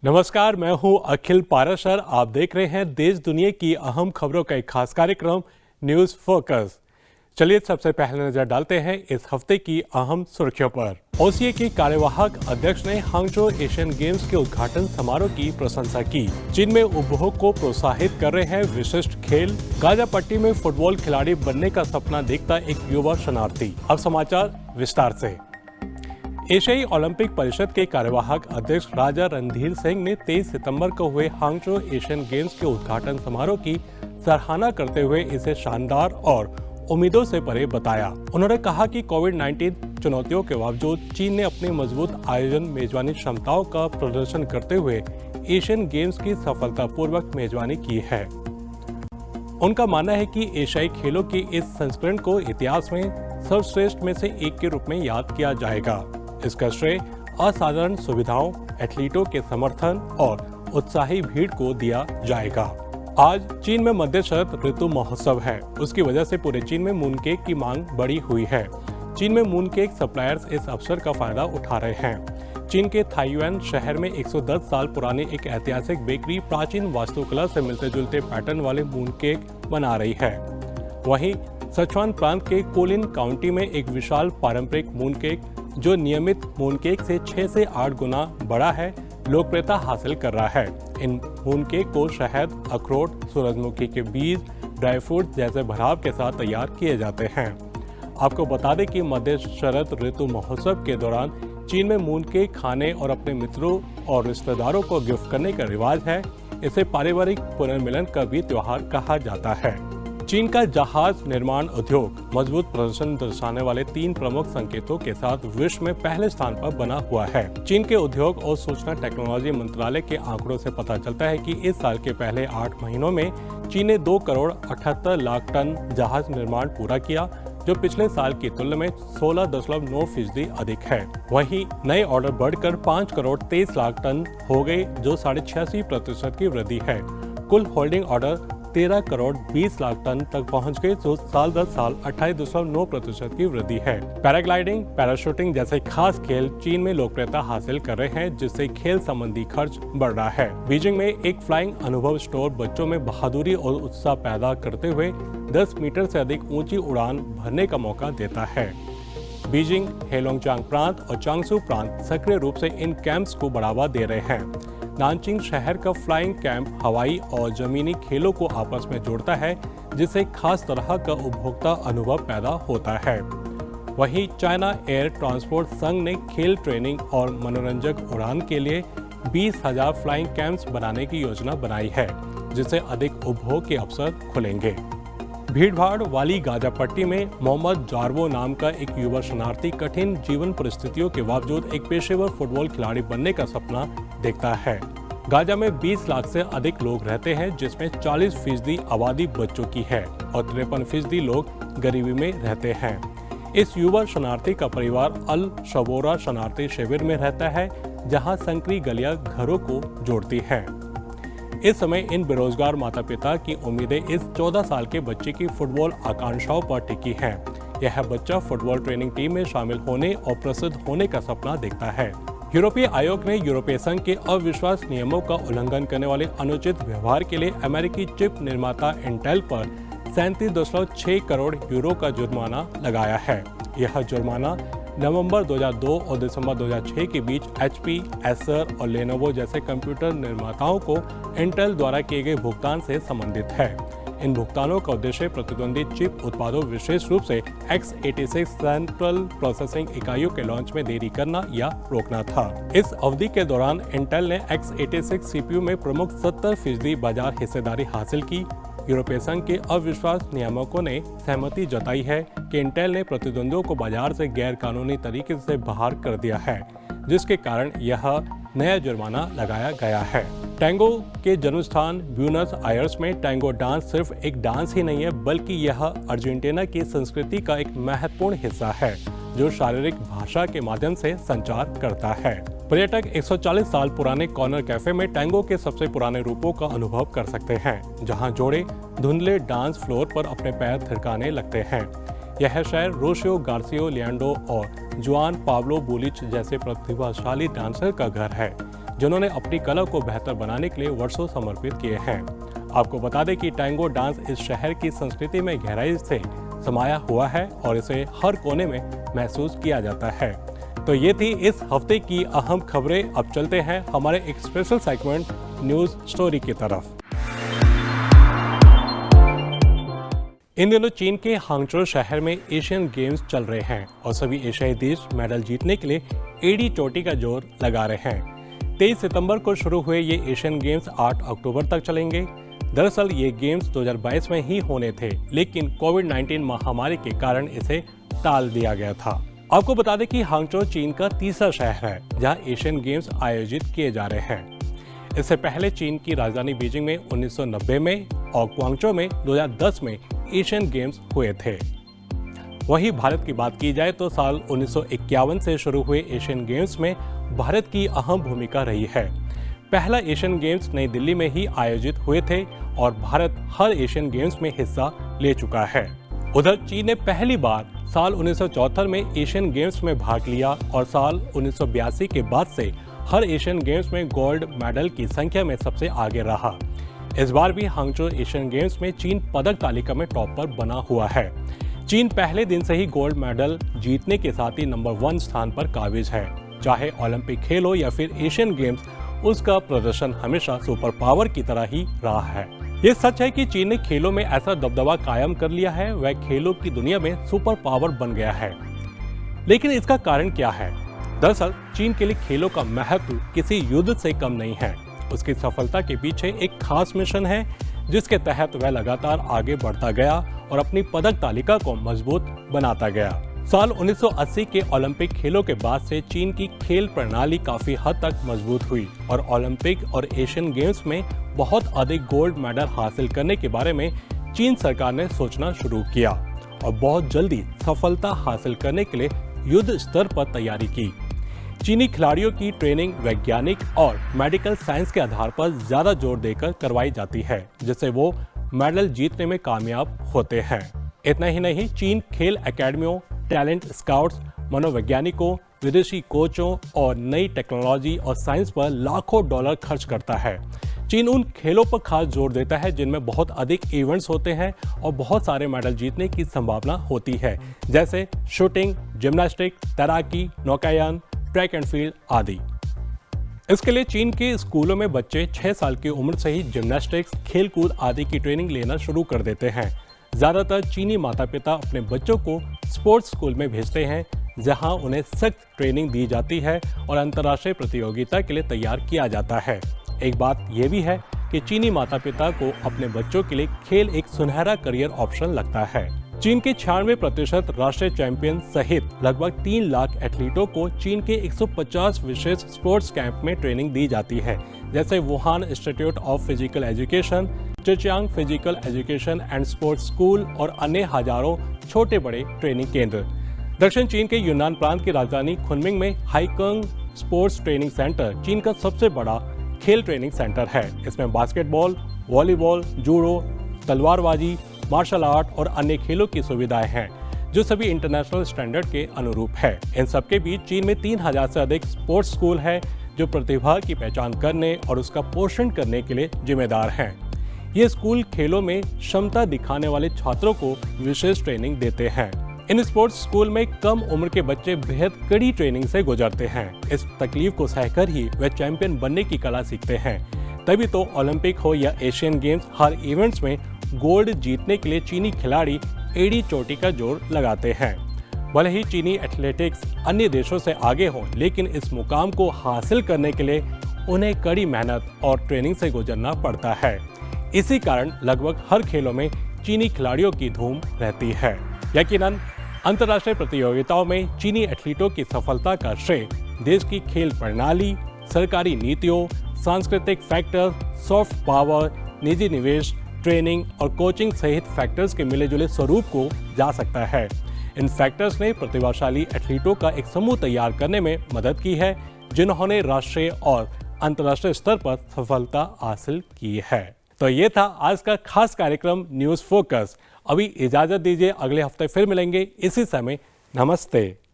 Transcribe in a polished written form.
नमस्कार, मैं हूं अखिल पाराशर। आप देख रहे हैं देश दुनिया की अहम खबरों का एक खास कार्यक्रम न्यूज फोकस। चलिए सबसे पहले नजर डालते हैं इस हफ्ते की अहम सुर्खियों पर। ओसीए के कार्यवाहक अध्यक्ष ने हांगझो एशियन गेम्स के उद्घाटन समारोह की प्रशंसा की। चीन में उपभोग को प्रोत्साहित कर रहे हैं विशिष्ट खेल। गाजा पट्टी में फुटबॉल खिलाड़ी बनने का सपना देखता एक युवा शरणार्थी। अब समाचार विस्तार से। एशियाई ओलंपिक परिषद के कार्यवाहक अध्यक्ष राजा रणधीर सिंह ने 23 सितंबर को हुए हांगझो एशियन गेम्स के उद्घाटन समारोह की सराहना करते हुए इसे शानदार और उम्मीदों से परे बताया। उन्होंने कहा कि कोविड-19 चुनौतियों के बावजूद चीन ने अपनी मजबूत आयोजन मेजबानी क्षमताओं का प्रदर्शन करते हुए एशियन गेम्स की सफलतापूर्वक मेजबानी की है। उनका मानना है कि एशियाई खेलों के इस संस्करण को इतिहास में सर्वश्रेष्ठ में से एक के रूप में याद किया जाएगा। इसका श्रेय असाधारण सुविधाओं, एथलीटों के समर्थन और उत्साही भीड़ को दिया जाएगा। आज चीन में मध्य शरद ऋतु महोत्सव है। उसकी वजह से पूरे चीन में मून केक की मांग बढ़ी हुई है। चीन में मून केक सप्लायर्स इस अवसर का फायदा उठा रहे हैं। चीन के ताइयुआन शहर में 110 साल पुरानी एक ऐतिहासिक बेकरी प्राचीन वास्तुकला से मिलते जुलते पैटर्न वाले मून केक बना रही है। वहीं सिचुआन प्रांत के कोलिन काउंटी में एक विशाल पारंपरिक मून केक, जो नियमित मून केक से 6 से 8 गुना बड़ा है, लोकप्रियता हासिल कर रहा है। इन मून केक को शहद, अखरोट, सूरजमुखी के बीज, ड्राई फ्रूट जैसे भराव के साथ तैयार किए जाते हैं। आपको बता दें कि मध्य शरद ऋतु महोत्सव के दौरान चीन में मून केक खाने और अपने मित्रों और रिश्तेदारों को गिफ्ट करने का रिवाज है। इसे पारिवारिक पुनर्मिलन का भी त्योहार कहा जाता है। चीन का जहाज निर्माण उद्योग मजबूत प्रदर्शन दर्शाने वाले 3 प्रमुख संकेतों के साथ विश्व में पहले स्थान पर बना हुआ है। चीन के उद्योग और सूचना टेक्नोलॉजी मंत्रालय के आंकड़ों से पता चलता है कि इस साल के पहले 8 महीनों में चीन ने 2 करोड़ 78 लाख टन जहाज निर्माण पूरा किया, जो पिछले साल की तुलना में 16.9% अधिक है। वहीं नए ऑर्डर बढ़कर 5 करोड़ 23 लाख टन हो गए, जो 86.5% की वृद्धि है। कुल holding order 13 crore 20 lakh ton तक पहुंच गए, जो साल दर साल 28.9% की वृद्धि है। पैराग्लाइडिंग, पैराशूटिंग जैसे खास खेल चीन में लोकप्रियता हासिल कर रहे हैं, जिससे खेल संबंधी खर्च बढ़ रहा है। बीजिंग में एक फ्लाइंग अनुभव स्टोर बच्चों में बहादुरी और उत्साह पैदा करते हुए 10 मीटर से अधिक ऊंची उड़ान भरने का मौका देता है। बीजिंग, हेलोंगचांग प्रांत और चांगसू प्रांत सक्रिय रूप से इन कैंप्स को बढ़ावा दे रहे हैं। नानचिंग शहर का फ्लाइंग कैंप हवाई और जमीनी खेलों को आपस में जोड़ता है, जिससे खास तरह का उपभोक्ता अनुभव पैदा होता है। वहीं चाइना एयर ट्रांसपोर्ट संघ ने खेल ट्रेनिंग और मनोरंजक उड़ान के लिए 20,000 फ्लाइंग कैंप्स बनाने की योजना बनाई है, जिससे अधिक उपभोग के अवसर खुलेंगे। भीड़भाड़ वाली गाजा पट्टी में मोहम्मद जारवो नाम का एक युवा शरणार्थी कठिन जीवन परिस्थितियों के बावजूद एक पेशेवर फुटबॉल खिलाड़ी बनने का सपना देखता है। गाजा में 20 लाख से अधिक लोग रहते हैं, जिसमें 40% आबादी बच्चों की है और 53% लोग गरीबी में रहते हैं। इस युवा शरणार्थी का परिवार अल शबोरा शरणार्थी शिविर में रहता है, जहां संकरी गलियां घरों को जोड़ती हैं। इस समय इन बेरोजगार माता पिता की उम्मीदें इस 14 साल के बच्चे की फुटबॉल आकांक्षाओं पर टिकी हैं। यह बच्चा फुटबॉल ट्रेनिंग टीम में शामिल होने और प्रसिद्ध होने का सपना देखता है। यूरोपीय आयोग ने यूरोपीय संघ के अविश्वास नियमों का उल्लंघन करने वाले अनुचित व्यवहार के लिए अमेरिकी चिप निर्माता इंटेल पर 37.6 करोड़ यूरो का जुर्माना लगाया है। यह जुर्माना नवंबर 2002 और दिसंबर 2006 के बीच HP, एसर और लेनोवो जैसे कंप्यूटर निर्माताओं को इंटेल द्वारा किए गए भुगतान से संबंधित है। इन भुगतानों का उद्देश्य प्रतिद्वंदी चिप उत्पादों, विशेष रूप से x86 सेंट्रल प्रोसेसिंग इकाइयों के लॉन्च में देरी करना या रोकना था। इस अवधि के दौरान इंटेल ने x86 CPU में प्रमुख 70% बाजार हिस्सेदारी हासिल की। यूरोपीय संघ के अविश्वास नियामकों ने सहमति जताई है कि इंटेल ने प्रतिद्वंदियों को बाजार से गैर कानूनी तरीके से बाहर कर दिया है, जिसके कारण यह नया जुर्माना लगाया गया है। टैंगो के जन्म स्थान ब्यूनस आयर्स में टैंगो डांस सिर्फ एक डांस ही नहीं है, बल्कि यह अर्जेंटीना की संस्कृति का एक महत्वपूर्ण हिस्सा है, जो शारीरिक भाषा के माध्यम से संचार करता है। पर्यटक 140 साल पुराने कॉर्नर कैफे में टैंगो के सबसे पुराने रूपों का अनुभव कर सकते हैं, जहां जोड़े धुंधले डांस फ्लोर पर अपने पैर थिरकाने लगते हैं। यह शहर रोशियो गार्सियो लियांडो और जुआन पाब्लो बुलिच जैसे प्रतिभाशाली डांसर का घर है। जिन्होंने अपनी कला को बेहतर बनाने के लिए वर्षों समर्पित किए हैं। आपको बता दें कि टैंगो डांस इस शहर की संस्कृति में गहराई से समाया हुआ है और इसे हर कोने में महसूस किया जाता है। तो ये थी इस हफ्ते की अहम खबरें। अब चलते हैं हमारे एक स्पेशल सेगमेंट न्यूज स्टोरी की तरफ। इन दिनों चीन के हांगझो शहर में एशियन गेम्स चल रहे हैं और सभी एशियाई देश मेडल जीतने के लिए एड़ी चोटी का जोर लगा रहे हैं। 23 सितंबर को शुरू हुए ये एशियन गेम्स 8 अक्टूबर तक चलेंगे। दरअसल ये गेम्स 2022 में ही होने थे, लेकिन कोविड-19 महामारी के कारण इसे टाल दिया गया था। आपको बता दें कि हांगझो चीन का तीसरा शहर है जहां एशियन गेम्स आयोजित किए जा रहे हैं। इससे पहले चीन की राजधानी बीजिंग में 1990 में और ग्वांगझो में 2010 में एशियन गेम्स हुए थे। वहीं भारत की बात की जाए तो साल 1951 से शुरू हुए एशियन गेम्स में भारत की अहम भूमिका रही है। पहला एशियन गेम्स नई दिल्ली में ही आयोजित हुए थे और भारत हर एशियन गेम्स में हिस्सा ले चुका है। उधर चीन ने पहली बार साल 1974 में एशियन गेम्स में भाग लिया और साल 1982 के बाद से हर एशियन गेम्स में गोल्ड मेडल की संख्या में सबसे आगे रहा। इस बार भी हांगझो एशियन गेम्स में चीन पदक तालिका में टॉप पर बना हुआ है। चीन पहले दिन से ही गोल्ड मेडल जीतने के साथ ही नंबर 1 स्थान पर काबिज है। चाहे ओलंपिक खेल हो या फिर एशियन गेम्स, उसका प्रदर्शन हमेशा सुपर पावर की तरह ही रहा है। ये सच है कि चीन ने खेलों में ऐसा दबदबा कायम कर लिया है, वह खेलों की दुनिया में सुपर पावर बन गया है। लेकिन इसका कारण क्या है? दरअसल चीन के लिए खेलों का महत्व किसी युद्ध से कम नहीं है। उसकी सफलता के पीछे एक खास मिशन है जिसके तहत वह लगातार आगे बढ़ता गया और अपनी पदक तालिका को मजबूत बनाता गया। साल 1980 के ओलंपिक खेलों के बाद से चीन की खेल प्रणाली काफी हद तक मजबूत हुई और ओलंपिक और एशियन गेम्स में बहुत अधिक गोल्ड मेडल हासिल करने के बारे में चीन सरकार ने सोचना शुरू किया और बहुत जल्दी सफलता हासिल करने के लिए युद्ध स्तर पर तैयारी की। चीनी खिलाड़ियों की ट्रेनिंग वैज्ञानिक और मेडिकल साइंस के आधार पर ज्यादा जोर देकर करवाई जाती है, जिससे वो मेडल जीतने में कामयाब होते हैं। इतना ही नहीं, चीन खेल एकेडमियों, टैलेंट स्काउट्स, मनोवैज्ञानिकों, विदेशी कोचों और नई टेक्नोलॉजी और साइंस पर लाखों डॉलर खर्च करता है। चीन उन खेलों पर खास जोर देता है जिनमें बहुत अधिक इवेंट्स होते हैं और बहुत सारे मेडल जीतने की संभावना होती है, जैसे शूटिंग, जिम्नास्टिक, तैराकी, नौकायान, ट्रैक एंड फील्ड आदि। इसके लिए चीन के स्कूलों में बच्चे 6 साल की उम्र से ही जिम्नास्टिक्स, खेलकूद आदि की ट्रेनिंग लेना शुरू कर देते हैं। ज्यादातर चीनी माता पिता अपने बच्चों को स्पोर्ट्स स्कूल में भेजते हैं, जहां उन्हें सख्त ट्रेनिंग दी जाती है और अंतर्राष्ट्रीय प्रतियोगिता के लिए तैयार किया जाता है। एक बात यह भी है कि चीनी माता पिता को अपने बच्चों के लिए खेल एक सुनहरा करियर ऑप्शन लगता है। चीन के 96% राष्ट्रीय चैंपियन सहित लगभग 3 लाख एथलीटों को चीन के 150 विशेष स्पोर्ट्स कैंप में ट्रेनिंग दी जाती है, जैसे Wuhan institute of physical education, Zhejiang physical education and sports school और अन्य हजारों छोटे बड़े ट्रेनिंग केंद्र। दक्षिण चीन के यूनान प्रांत की राजधानी खुनमिंग में हाइकंग स्पोर्ट्स ट्रेनिंग सेंटर चीन का सबसे बड़ा खेल ट्रेनिंग सेंटर है। इसमें बास्केटबॉल, वॉलीबॉल, जूडो, तलवारबाजी, मार्शल आर्ट और अन्य खेलों की सुविधाएं हैं, जो सभी इंटरनेशनल स्टैंडर्ड के अनुरूप है। इन सबके बीच चीन में 3000 से अधिक स्पोर्ट्स स्कूल हैं, जो प्रतिभा की पहचान करने और उसका पोषण करने के लिए जिम्मेदार हैं। ये स्कूल खेलों में क्षमता दिखाने वाले छात्रों को विशेष ट्रेनिंग देते हैं। इन स्पोर्ट्स स्कूल में कम उम्र के बच्चे बेहद कड़ी ट्रेनिंग से गुजरते हैं। इस तकलीफ को सहकर ही वे चैंपियन बनने की कला सीखते हैं। तभी तो ओलंपिक हो या एशियन गेम्स, हर इवेंट्स में गोल्ड जीतने के लिए चीनी खिलाड़ी एड़ी चोटी का जोर लगाते हैं। भले ही चीनी एथलेटिक्स अन्य देशों से आगे हो, लेकिन इस मुकाम को हासिल करने के लिए उन्हें कड़ी मेहनत और ट्रेनिंग से गुजरना पड़ता है। इसी कारण लगभग हर खेलों में चीनी खिलाड़ियों की धूम रहती है। यकीनन अंतर्राष्ट्रीय प्रतियोगिताओं में चीनी एथलीटों की सफलता का श्रेय देश की खेल प्रणाली, सरकारी नीतियों, सांस्कृतिक फैक्टर, सॉफ्ट पावर, निजी निवेश, ट्रेनिंग और कोचिंग सहित फैक्टर्स के मिले जुले स्वरूप को जा सकता है। इन फैक्टर्स ने प्रतिभाशाली एथलीटों का एक समूह तैयार करने में मदद की है, जिन्होंने राष्ट्रीय और अंतर्राष्ट्रीय स्तर पर सफलता हासिल की है। तो ये था आज का खास कार्यक्रम न्यूज़ फोकस। अभी इजाजत दीजिए, अगले हफ्ते फिर मिलेंगे इसी समय। नमस्ते।